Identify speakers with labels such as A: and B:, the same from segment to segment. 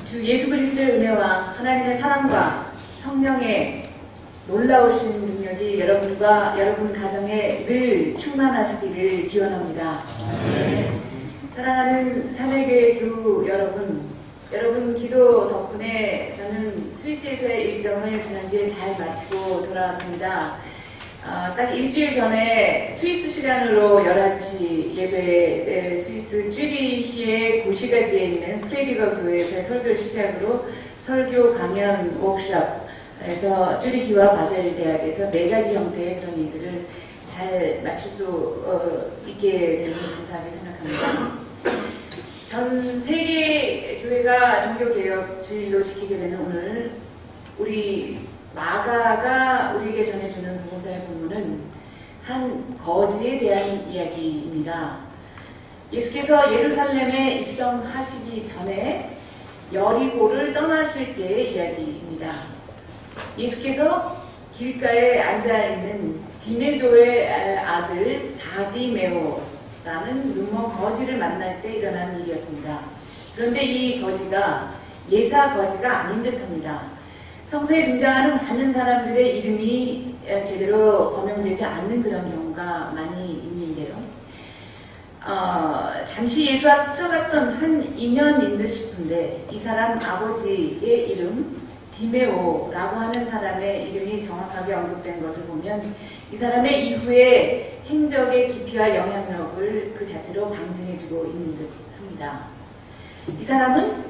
A: 주 예수 그리스도의 은혜와 하나님의 사랑과 성령의 놀라우신 능력이 여러분 가정에 늘 충만하시기를 기원합니다. 사랑하는 사내교회 교우 여러분 기도 덕분에 저는 스위스에서의 일정을 지난주에 잘 마치고 돌아왔습니다. 딱 일주일 전에 스위스 시간으로 11시 예배에 스위스 쭈리히의 구시가지에 있는 프레디거 교회에서 설교를 시작으로 설교 강연 워크숍에서 쭈리히와 바젤 대학에서 4가지 형태의 그런 일들을 잘 마칠 수 있게 되는 감사하게 생각합니다. 전 세계 교회가 종교개혁 주일로 지키게 되는 오늘 우리 마가가 우리에게 전해주는 복음서의 본문은 한 거지에 대한 이야기입니다. 예수께서 예루살렘에 입성하시기 전에 여리고를 떠나실 때의 이야기입니다. 예수께서 길가에 앉아있는 디메도의 아들 바디메오라는 눈먼 거지를 만날 때 일어난 일이었습니다. 그런데 이 거지가 예사 거지가 아닌 듯합니다. 성서에 등장하는 많은 사람들의 이름이 제대로 거명되지 않는 그런 경우가 많이 있는데요. 잠시 예수와 스쳐갔던 한 인연인 듯 싶은데 이 사람 아버지의 이름 디메오라고 하는 사람의 이름이 정확하게 언급된 것을 보면 이 사람의 이후의 행적의 깊이와 영향력을 그 자체로 방증해주고 있는 듯 합니다. 이 사람은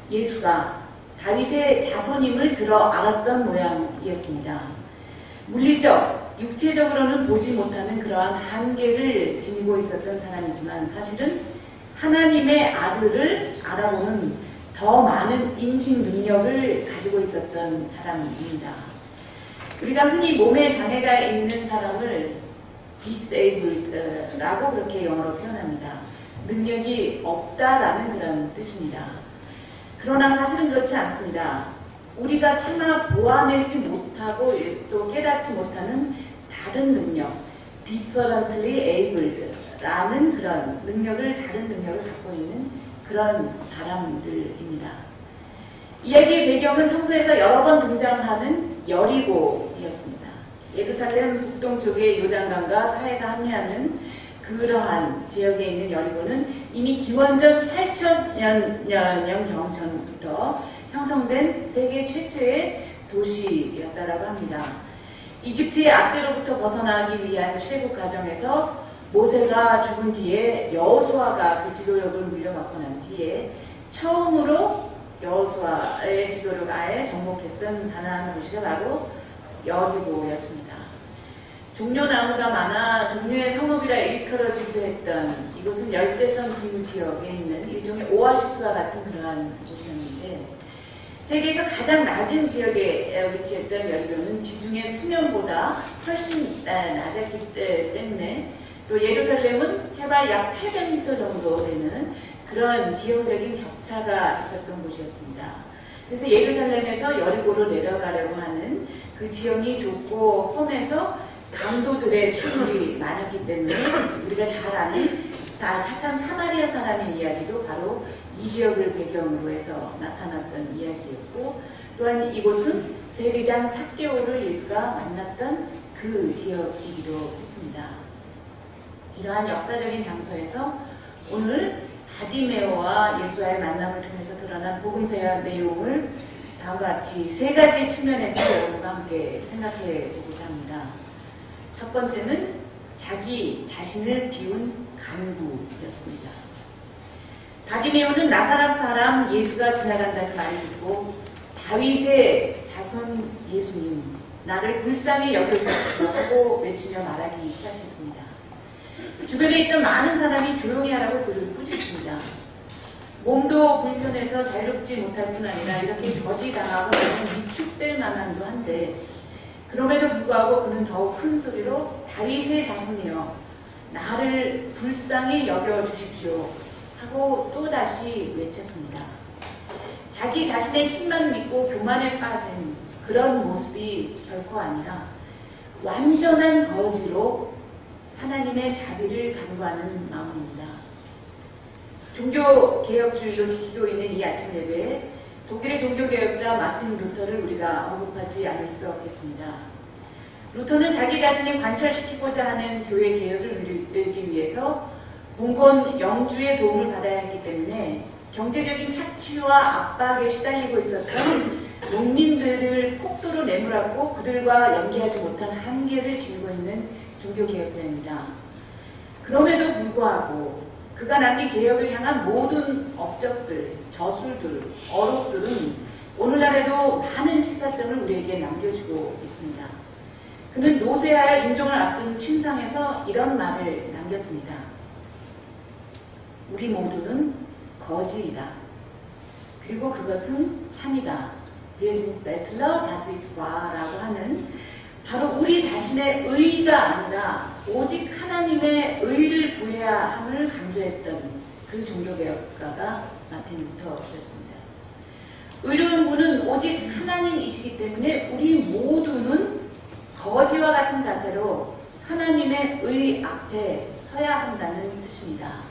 A: 예수가 다윗의 자손임을 들어 알았던 모양이었습니다. 물리적, 육체적으로는 보지 못하는 그러한 한계를 지니고 있었던 사람이지만 사실은 하나님의 아들을 알아보는 더 많은 인식 능력을 가지고 있었던 사람입니다. 우리가 흔히 몸에 장애가 있는 사람을 disabled라고 그렇게 영어로 표현합니다. 능력이 없다라는 그런 뜻입니다. 그러나 사실은 그렇지 않습니다. 우리가 차마 보아내지 못하고 또 깨닫지 못하는 다른 능력, differently abled라는 그런 능력을, 다른 능력을 갖고 있는 그런 사람들입니다. 이야기의 배경은 성서에서 여러 번 등장하는 여리고였습니다. 예루살렘 북동쪽의 요단강과 사해가 합류하는 그러한 지역에 있는 여리고는 이미 기원전 8,000년 경전부터 형성된 세계 최초의 도시였다고 합니다. 이집트의 압제로부터 벗어나기 위한 출애굽 과정에서 모세가 죽은 뒤에 여호수아가 그 지도력을 물려받고 난 뒤에 처음으로 여호수아의 지도력 아래 정복했던 가나안 도시가 바로 여리고였습니다. 종려나무가 많아 종려의 성읍이라 일컬어지기도 했던 이곳은 열대성 기후 지역에 있는 일종의 오아시스와 같은 그러한 도시였는데 세계에서 가장 낮은 지역에 위치했던 여리고는 지중해 수면보다 훨씬 낮았기 때문에 또 예루살렘은 해발 약 800m 정도 되는 그런 지형적인 격차가 있었던 곳이었습니다. 그래서 예루살렘에서 여리고로 내려가려고 하는 그 지형이 좁고 험해서 강도들의 출몰이 많았기 때문에 우리가 잘 아는 착한 사마리아 사람의 이야기도 바로 이 지역을 배경으로 해서 나타났던 이야기였고 또한 이곳은 세리장 삭개오를 예수가 만났던 그 지역이기도 했습니다. 이러한 역사적인 장소에서 오늘 바디메오와 예수와의 만남을 통해서 드러난 복음서의 내용을 다음과 같이 3가지 측면에서 여러분과 함께 생각해 보고자 합니다. 첫 번째는 자기 자신을 비운 간구였습니다. 바디메오는 나사렛 사람 예수가 지나간다는 말을 듣고 다윗의 자손 예수님, 나를 불쌍히 여겨주십시오 하고 외치며 말하기 시작했습니다. 주변에 있던 많은 사람이 조용히 하라고 그를 꾸짖습니다. 몸도 불편해서 자유롭지 못할 뿐 아니라 이렇게 저지당하고 위축될 만한도 한데 그럼에도 불구하고 그는 더욱 큰 소리로 다윗의 자손이여 나를 불쌍히 여겨주십시오 하고 또다시 외쳤습니다. 자기 자신의 힘만 믿고 교만에 빠진 그런 모습이 결코 아니라 완전한 거지로 하나님의 자비를 간구하는 마음입니다. 종교개혁주의로 지키고 있는 이 아침 예배에 독일의 종교개혁자 마틴 루터를 우리가 언급하지 않을 수 없겠습니다. 루터는 자기 자신이 관철시키고자 하는 교회 개혁을 이루기 위해서 공건 영주의 도움을 받아야 했기 때문에 경제적인 착취와 압박에 시달리고 있었던 농민들을 폭도로 내몰았고 그들과 연계하지 못한 한계를 지니고 있는 종교개혁자입니다. 그럼에도 불구하고 그가 남긴 개혁을 향한 모든 업적들, 저술들, 어록들은 오늘날에도 많은 시사점을 우리에게 남겨주고 있습니다. 그는 노쇠하여 인종을 앞둔 침상에서 이런 말을 남겼습니다. 우리 모두는 거지이다. 그리고 그것은 참이다. Wir sind Bettler, das ist wahr 라고 하는 바로 우리 자신의 의가 아니라 오직 하나님의 의를 구해야 함을 강조했던 그 종교개혁가가 마틴 루터였습니다. 의로운 분은 오직 하나님이시기 때문에 우리 모두는 거지와 같은 자세로 하나님의 의 앞에 서야 한다는 뜻입니다.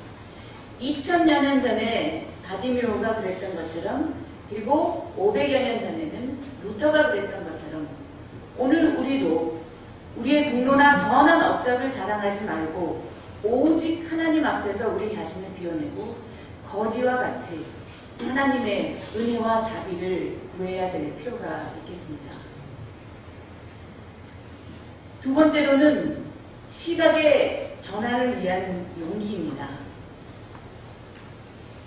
A: 2000여 년 전에 바디메오가 그랬던 것처럼 그리고 500여 년 전에는 루터가 그랬던 것처럼 오늘 우리도 우리의 공로나 선한 업적을 자랑하지 말고 오직 하나님 앞에서 우리 자신을 비워내고 거지와 같이 하나님의 은혜와 자비를 구해야 될 필요가 있겠습니다. 두 번째로는 시각의 전환을 위한 용기입니다.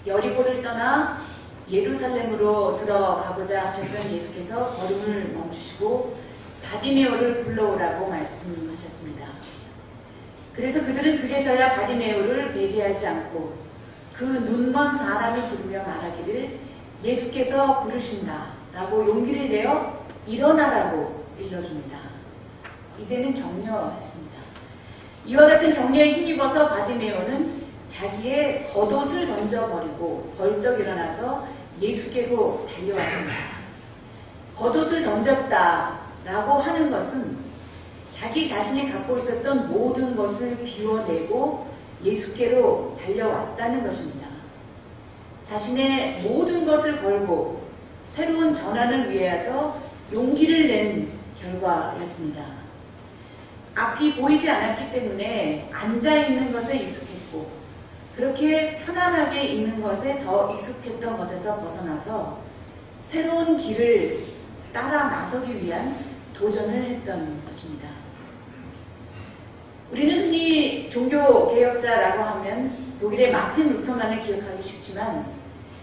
A: 여리고를 떠나 예루살렘으로 들어가고자 하셨던 예수께서 걸음을 멈추시고 바디메오를 불러오라고 말씀하셨습니다. 그래서 그들은 그제서야 바디메오를 배제하지 않고 그 눈먼 사람을 부르며 말하기를 예수께서 부르신다 라고 용기를 내어 일어나라고 일러줍니다. 이제는 격려했습니다. 이와 같은 격려에 힘입어서 바디메오는 자기의 겉옷을 던져버리고 벌떡 일어나서 예수께로 달려왔습니다. 겉옷을 던졌다 라고 하는 것은 자기 자신이 갖고 있었던 모든 것을 비워내고 예수께로 달려왔다는 것입니다. 자신의 모든 것을 걸고 새로운 전환을 위해서 용기를 낸 결과였습니다. 앞이 보이지 않았기 때문에 앉아있는 것에 익숙했고 그렇게 편안하게 있는 것에 더 익숙했던 것에서 벗어나서 새로운 길을 따라 나서기 위한 도전을 했던 것입니다. 우리는 흔히 종교개혁자라고 하면 독일의 마틴 루터만을 기억하기 쉽지만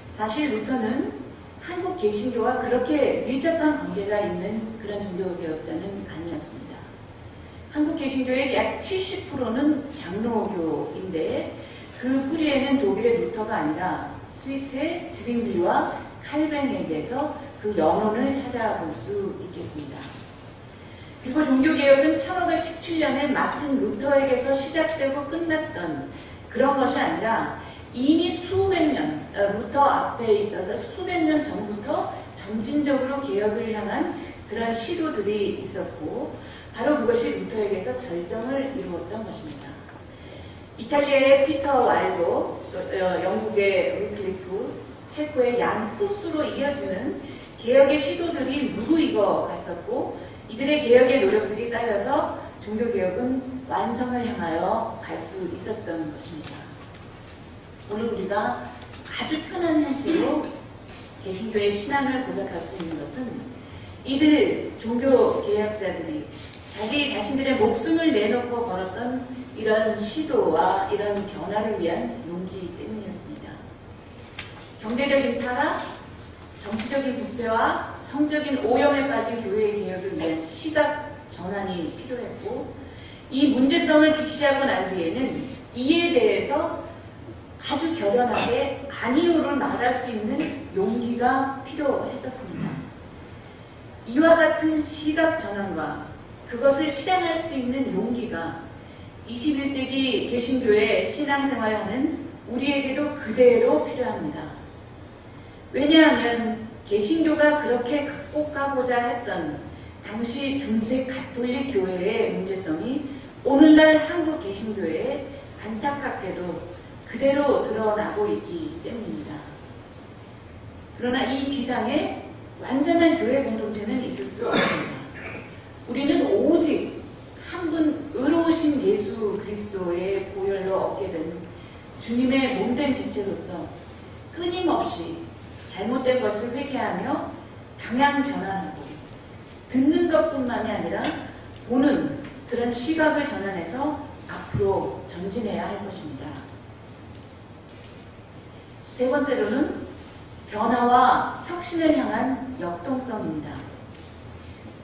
A: 사실 루터는 한국 개신교와 그렇게 밀접한 관계가 있는 그런 종교개혁자는 아니었습니다. 한국 개신교의 약 70%는 장로교인데 그 뿌리에는 독일의 루터가 아니라 스위스의 즈빙글과 칼뱅에게서 그 연원을 찾아볼 수 있겠습니다. 그리고 종교개혁은 1517년에 마틴 루터에게서 시작되고 끝났던 그런 것이 아니라 이미 수백 년, 루터 앞에 있어서 수백 년 전부터 점진적으로 개혁을 향한 그런 시도들이 있었고 바로 그것이 루터에게서 절정을 이루었던 것입니다. 이탈리아의 피터 와일도, 영국의 위클리프, 체코의 얀 후스로 이어지는 개혁의 시도들이 무르익어 갔었고 이들의 개혁의 노력들이 쌓여서 종교개혁은 완성을 향하여 갈 수 있었던 것입니다. 오늘 우리가 아주 편한 형태로 개신교의 신앙을 고백할 수 있는 것은 이들 종교개혁자들이 자기 자신들의 목숨을 내놓고 걸었던 이런 시도와 이런 변화를 위한 용기 때문이었습니다. 경제적인 타락, 정치적인 부패와 성적인 오염에 빠진 교회의 개혁을 위한 시각 전환이 필요했고 이 문제성을 직시하고 난 뒤에는 이에 대해서 아주 결연하게 아니오를 말할 수 있는 용기가 필요했었습니다. 이와 같은 시각 전환과 그것을 실행할 수 있는 용기가 21세기 개신교의 신앙생활하는 우리에게도 그대로 필요합니다. 왜냐하면 개신교가 그렇게 극복하고자 했던 당시 중세 가톨릭 교회의 문제성이 오늘날 한국 개신교에 안타깝게도 그대로 드러나고 있기 때문입니다. 그러나 이 지상에 완전한 교회 공동체는 있을 수 없습니다. 우리는 오직 한 분 의로우신 예수 그리스도의 보혈로 얻게 된 주님의 몸된 지체로서 끊임없이 잘못된 것을 회개하며 방향 전환하고 듣는 것뿐만이 아니라 보는 그런 시각을 전환해서 앞으로 전진해야 할 것입니다. 세 번째로는 변화와 혁신을 향한 역동성입니다.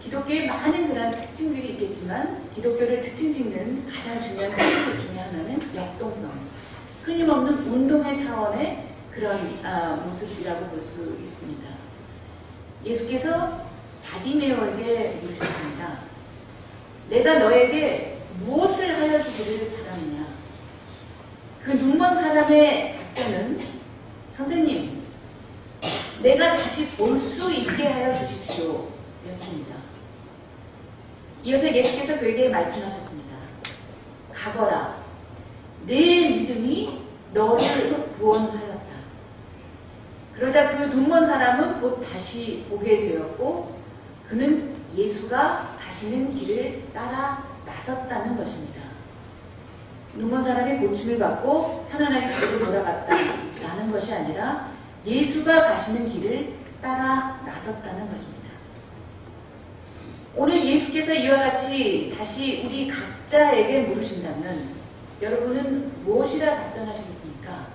A: 기독교에 많은 그런 특징들이 있겠지만 기독교를 특징짓는 가장 중요한 특징 중에 하나는 역동성, 끊임없는 운동의 차원의 그런 모습이라고 볼 수 있습니다. 예수께서 바디메오에게 물으셨습니다. 내가 너에게 무엇을 하여 주기를 바라느냐? 그 눈먼 사람의 답변은 선생님, 내가 다시 볼 수 있게 하여 주십시오 였습니다. 이어서 예수께서 그에게 말씀하셨습니다. 가거라, 내 믿음이 너를 구원하였다. 그러자 그 눈먼 사람은 곧 다시 보게 되었고 그는 예수가 가시는 길을 따라 나섰다는 것입니다. 눈먼 사람이 고침을 받고 편안하게 집으로 돌아갔다라는 것이 아니라 예수가 가시는 길을 따라 나섰다는 것입니다. 오늘 예수께서 이와 같이 다시 우리 각자에게 물으신다면 여러분은 무엇이라 답변하시겠습니까?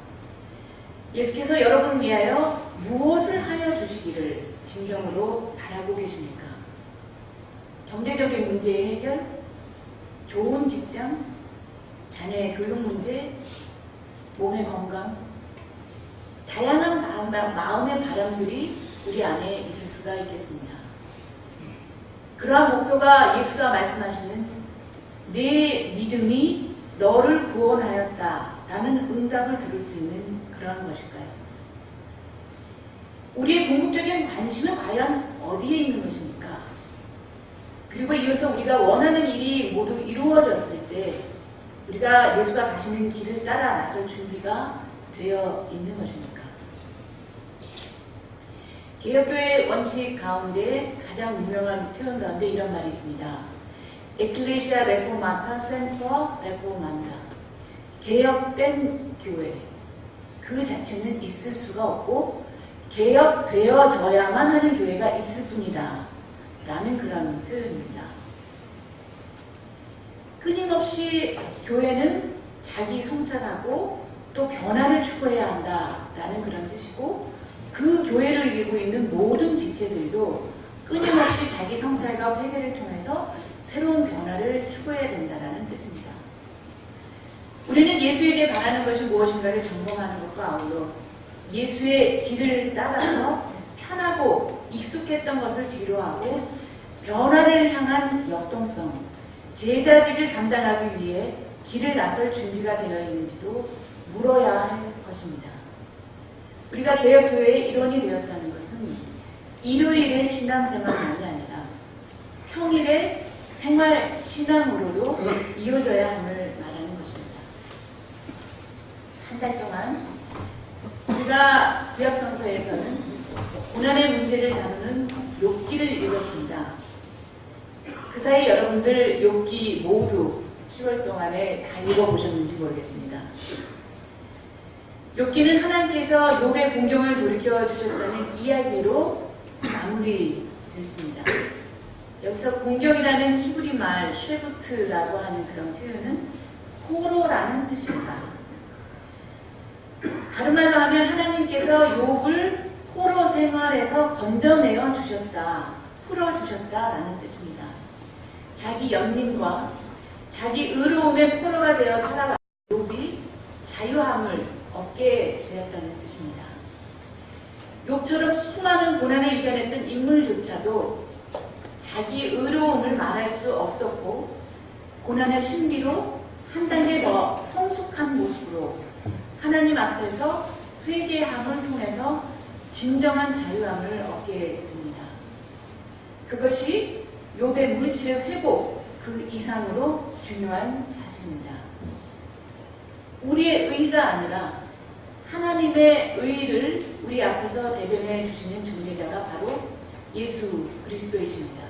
A: 예수께서 여러분을 위하여 무엇을 하여 주시기를 진정으로 바라고 계십니까? 경제적인 문제의 해결, 좋은 직장, 자녀의 교육 문제, 몸의 건강, 다양한 마음의 바람들이 우리 안에 있을 수가 있겠습니다. 그러한 목표가 예수가 말씀하시는 내 믿음이 너를 구원하였다라는 응답을 들을 수 있는 그러한 것일까요? 우리의 궁극적인 관심은 과연 어디에 있는 것입니까? 그리고 이어서 우리가 원하는 일이 모두 이루어졌을 때 우리가 예수가 가시는 길을 따라 나설 준비가 되어 있는 것입니까? 개혁교회의 원칙 가운데 가장 유명한 표현 가운데 이런 말이 있습니다. 에클레시아 레포마타 센터 레포만다. 개혁된 교회. 그 자체는 있을 수가 없고 개혁되어져야만 하는 교회가 있을 뿐이다. 라는 그런 표현입니다. 끊임없이 교회는 자기 성찰하고 또 변화를 추구해야 한다라는 그런 뜻이고 그 교회를 이루고 있는 모든 지체들도 끊임없이 자기 성찰과 회개를 통해서 새로운 변화를 추구해야 된다는 뜻입니다. 우리는 예수에게 바라는 것이 무엇인가를 점검하는 것과 아울러 예수의 길을 따라서 편하고 익숙했던 것을 뒤로하고 변화를 향한 역동성, 제자직을 감당하기 위해 길을 나설 준비가 되어 있는지도 물어야 할 것입니다. 우리가 개혁교회의 일원이 되었다는 것은 일요일의 신앙생활만이 아니라 평일의 생활 신앙으로도 이어져야 함을 말하는 것입니다. 한 달 동안 우리가 구약성서에서는 고난의 문제를 다루는 욥기를 읽었습니다. 그 사이 여러분들 욥기 모두 10월 동안에 다 읽어보셨는지 모르겠습니다. 욥기는 하나님께서 욥의 공경을 돌이켜 주셨다는 이야기로 마무리됐습니다. 여기서 공경이라는 히브리 말 쉐부트라고 하는 그런 표현은 포로라는 뜻입니다. 다른 말로 하면 하나님께서 욥을 포로 생활에서 건져내어 주셨다, 풀어주셨다라는 뜻입니다. 자기 연민과 자기 의로움의 포로가 되어 살아간 욥이 자유함을 얻게 되었다는 뜻입니다. 욥처럼 수많은 고난을 이겨냈던 인물조차도 자기 의로움을 말할 수 없었고 고난의 신비로 한 단계 더 성숙한 모습으로 하나님 앞에서 회개함을 통해서 진정한 자유함을 얻게 됩니다. 그것이 욥의 물질의 회복 그 이상으로 중요한 사실입니다. 우리의 의가 아니라 하나님의 의를 우리 앞에서 대변해 주시는 중재자가 바로 예수 그리스도이십니다.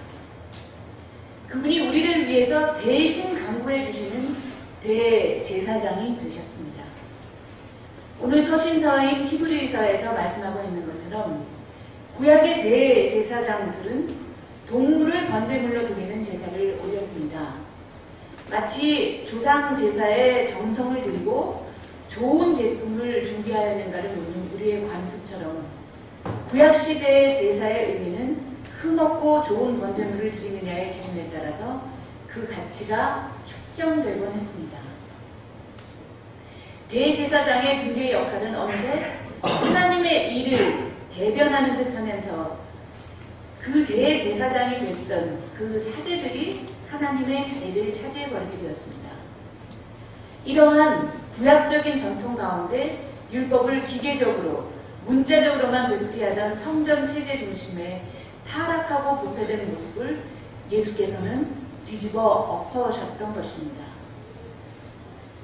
A: 그분이 우리를 위해서 대신 간구해 주시는 대제사장이 되셨습니다. 오늘 서신서인 히브리서에서 말씀하고 있는 것처럼 구약의 대제사장들은 동물을 번제물로 드리는 제사를 올렸습니다. 마치 조상 제사에 정성을 들이고 좋은 제품을 준비하였는가를 묻는 우리의 관습처럼 구약시대의 제사의 의미는 흠없고 좋은 번제물을 드리느냐의 기준에 따라서 그 가치가 축정되곤 했습니다. 대제사장의 중재의 역할은 어느새 하나님의 일을 대변하는 듯 하면서 그 대제사장이 됐던 그 사제들이 하나님의 자리를 차지해버리게 되었습니다. 이러한 구약적인 전통 가운데 율법을 기계적으로 문자적으로만 되풀이하던 성전 체제 중심의 타락하고 부패된 모습을 예수께서는 뒤집어 엎으셨던 것입니다.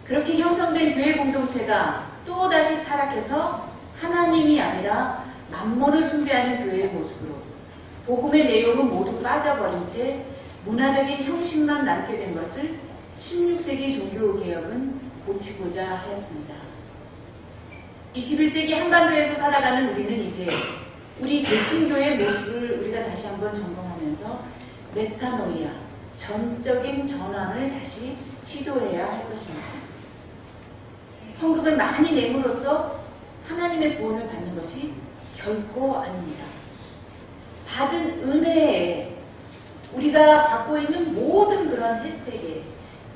A: 그렇게 형성된 교회 공동체가 또다시 타락해서 하나님이 아니라 만몬을 숭배하는 교회의 모습으로 복음의 내용은 모두 빠져버린 채 문화적인 형식만 남게 된 것을 16세기 종교개혁은 고치고자 하였습니다. 21세기 한반도에서 살아가는 우리는 이제 우리 개신교의 모습을 우리가 다시 한번 점검하면서 메타노이아, 전적인 전환을 다시 시도해야 할 것입니다. 헌금을 많이 내므로써 하나님의 구원을 받는 것이 결코 아닙니다. 받은 은혜에 우리가 받고 있는 모든 그런 혜택에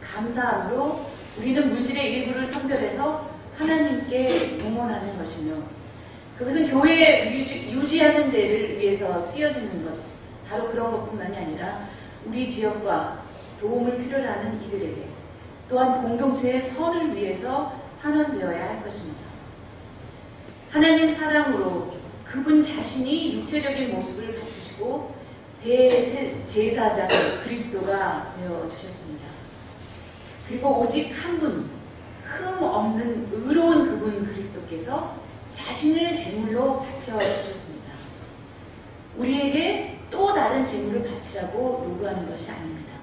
A: 감사함으로 우리는 물질의 일부를 선별해서 하나님께 봉헌하는 것이며 그것은 교회에 유지하는 데를 위해서 쓰여지는 것, 바로 그런 것뿐만이 아니라 우리 지역과 도움을 필요로 하는 이들에게 또한 공동체의 선을 위해서 환원되어야 할 것입니다. 하나님 사랑으로 그분 자신이 육체적인 모습을 갖추시고 대제사장 그리스도가 되어주셨습니다. 그리고 오직 한 분, 흠 없는 의로운 그분 그리스도께서 자신을 제물로 바쳐주셨습니다. 우리에게 또 다른 제물을 바치라고 요구하는 것이 아닙니다.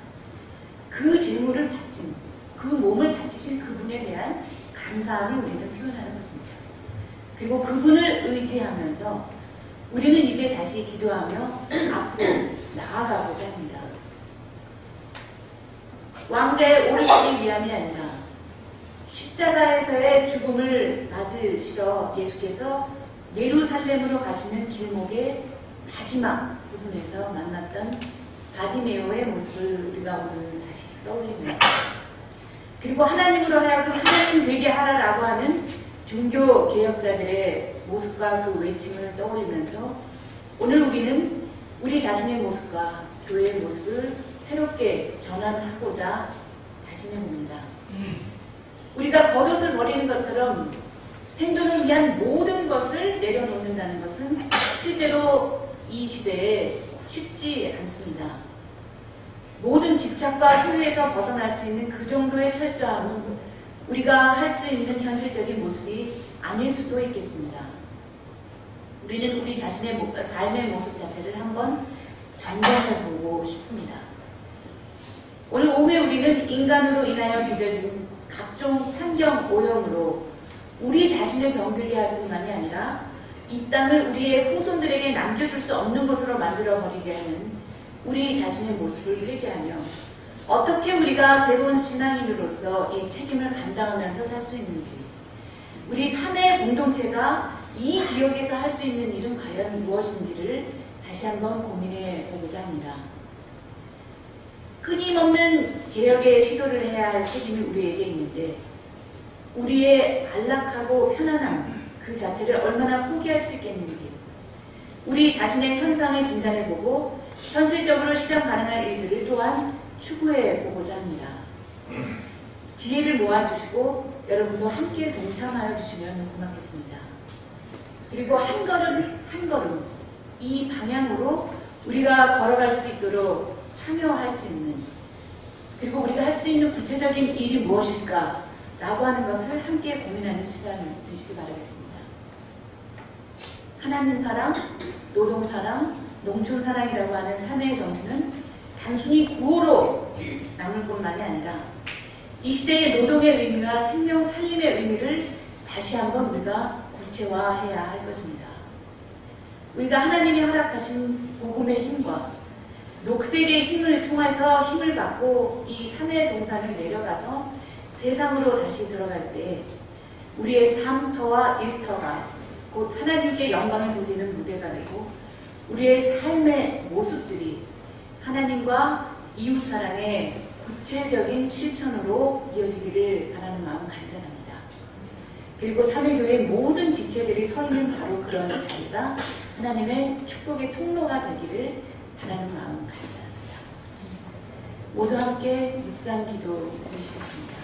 A: 그 제물을 바친, 그 몸을 바치신 그분에 대한 감사함을 우리는 표현하는 것입니다. 그리고 그분을 의지하면서 우리는 이제 다시 기도하며 앞으로 나아가고자 합니다. 왕자의 오르시기 위함이 아니라 십자가에서의 죽음을 맞으시러 예수께서 예루살렘으로 가시는 길목의 마지막 부분에서 만났던 바디메오의 모습을 우리가 오늘 다시 떠올리면서 그리고 하나님으로 하여금 하나님 되게 하라라고 하는 종교 개혁자들의 모습과 그 외침을 떠올리면서 오늘 우리는 우리 자신의 모습과 교회의 모습을 새롭게 전환하고자 다짐해봅니다. 우리가 겉옷을 버리는 것처럼 생존을 위한 모든 것을 내려놓는다는 것은 실제로 이 시대에 쉽지 않습니다. 모든 집착과 소유에서 벗어날 수 있는 그 정도의 철저함은 우리가 할 수 있는 현실적인 모습이 아닐 수도 있겠습니다. 우리는 우리 자신의 삶의 모습 자체를 한번 점검해보고 싶습니다. 오늘 오후에 우리는 인간으로 인하여 빚어진 각종 환경 오염으로 우리 자신을 병들게 할 뿐만이 아니라 이 땅을 우리의 후손들에게 남겨줄 수 없는 것으로 만들어버리게 하는 우리 자신의 모습을 회개하며 어떻게 우리가 새로운 신앙인으로서 이 책임을 감당하면서 살 수 있는지, 우리 사내 공동체가 이 지역에서 할 수 있는 일은 과연 무엇인지를 다시 한번 고민해 보고자 합니다. 끊임없는 개혁의 시도를 해야 할 책임이 우리에게 있는데 우리의 안락하고 편안함 그 자체를 얼마나 포기할 수 있겠는지, 우리 자신의 현상을 진단해보고 현실적으로 실현 가능한 일들을 또한 추구해 보고자 합니다. 지혜를 모아주시고 여러분도 함께 동참하여 주시면 고맙겠습니다. 그리고 한 걸음 한 걸음 이 방향으로 우리가 걸어갈 수 있도록 참여할 수 있는, 그리고 우리가 할 수 있는 구체적인 일이 무엇일까 라고 하는 것을 함께 고민하는 시간 되시길 바라겠습니다. 하나님 사랑, 노동 사랑, 농촌 사랑이라고 하는 사회의 정신은 단순히 구호로 남을 것만이 아니라 이 시대의 노동의 의미와 생명 살림의 의미를 다시 한번 우리가 구체화해야 할 것입니다. 우리가 하나님이 허락하신 복음의 힘과 녹색의 힘을 통해서 힘을 받고 이 산의 동산을 내려가서 세상으로 다시 들어갈 때 우리의 삶터와 일터가 곧 하나님께 영광을 돌리는 무대가 되고 우리의 삶의 모습들이 하나님과 이웃사랑의 구체적인 실천으로 이어지기를 바라는 마음 간절합니다. 그리고 사회교회의 모든 지체들이 서 있는 바로 그런 자리가 하나님의 축복의 통로가 되기를 바라는 마음 간절합니다. 모두 함께 묵상 기도 드리시겠습니다.